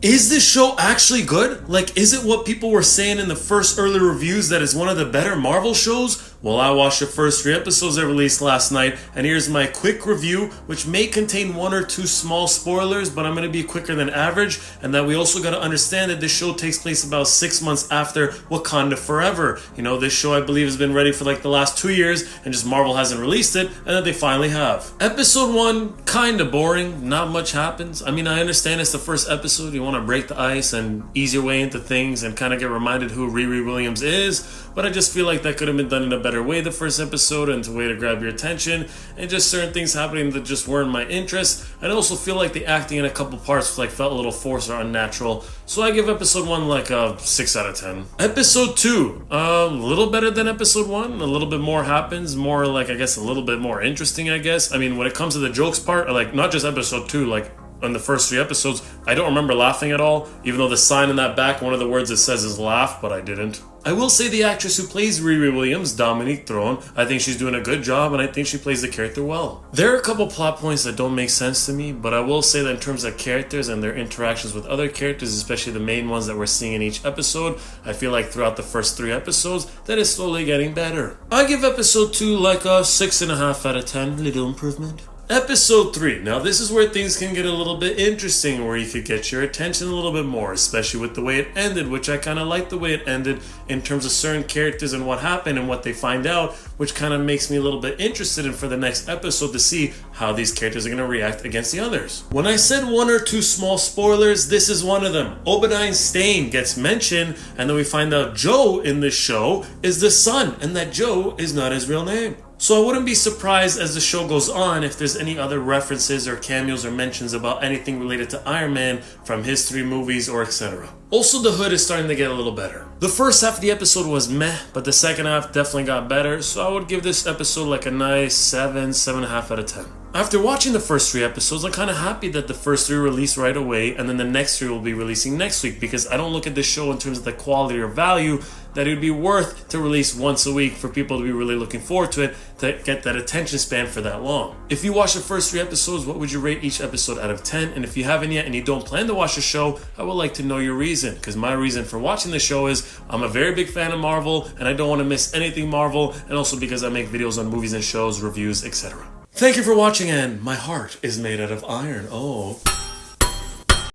Is this show actually good? Like, is it what people were saying in the first early reviews that it's one of the better Marvel shows? Well, I watched the first 3 episodes that released last night, and here's my quick review, which may contain 1 or 2 small spoilers, but I'm going to be quicker than average, and that we also got to understand that this show takes place about 6 months after Wakanda Forever. You know, this show I believe has been ready for like the last 2 years, and just Marvel hasn't released it, and that they finally have. Episode 1, kinda boring, not much happens. I mean, I understand it's the first episode, you want to break the ice and ease your way into things and kind of get reminded who Riri Williams is, but I just feel like that could have been done in a better way the first episode, and a way to grab your attention, and just certain things happening that just weren't my interest. I also feel like the acting in a couple parts like felt a little forced or unnatural, so I give episode 1 like a 6 out of 10. Episode 2, a little better than episode 1, a little bit more happens, more like I guess a little bit more interesting I guess. I mean, when it comes to the jokes part, like not just episode 2, like on the first 3 episodes, I don't remember laughing at all, even though the sign in that back, one of the words it says is laugh, but I didn't. I will say the actress who plays Riri Williams, Dominique Throne, I think she's doing a good job, and I think she plays the character well. There are a couple plot points that don't make sense to me, but I will say that in terms of characters and their interactions with other characters, especially the main ones that we're seeing in each episode, I feel like throughout the first 3 episodes, that is slowly getting better. I give episode 2 like a 6.5 out of 10, little improvement. Episode 3. Now this is where things can get a little bit interesting, where you could get your attention a little bit more, especially with the way it ended, which I kind of like the way it ended in terms of certain characters and what happened and what they find out, which kind of makes me a little bit interested in for the next episode to see how these characters are going to react against the others. When I said 1 or 2 small spoilers, this is one of them. Obadiah Stane gets mentioned, and then we find out Joe in this show is the son, and that Joe is not his real name. So I wouldn't be surprised as the show goes on if there's any other references or cameos or mentions about anything related to Iron Man from his 3 movies or etc. Also, the hood is starting to get a little better. The first half of the episode was meh, but the second half definitely got better, so I would give this episode like a nice 7.5 out of 10. After watching the first 3 episodes, I'm kind of happy that the first 3 released right away, and then the next 3 will be releasing next week, because I don't look at this show in terms of the quality or value that it would be worth to release once a week for people to be really looking forward to it, to get that attention span for that long. If you watch the first 3 episodes, what would you rate each episode out of 10? And if you haven't yet and you don't plan to watch the show, I would like to know your reason, because my reason for watching the show is I'm a very big fan of Marvel, and I don't want to miss anything Marvel, and also because I make videos on movies and shows, reviews, etc. Thank you for watching, and my heart is made out of iron. Oh.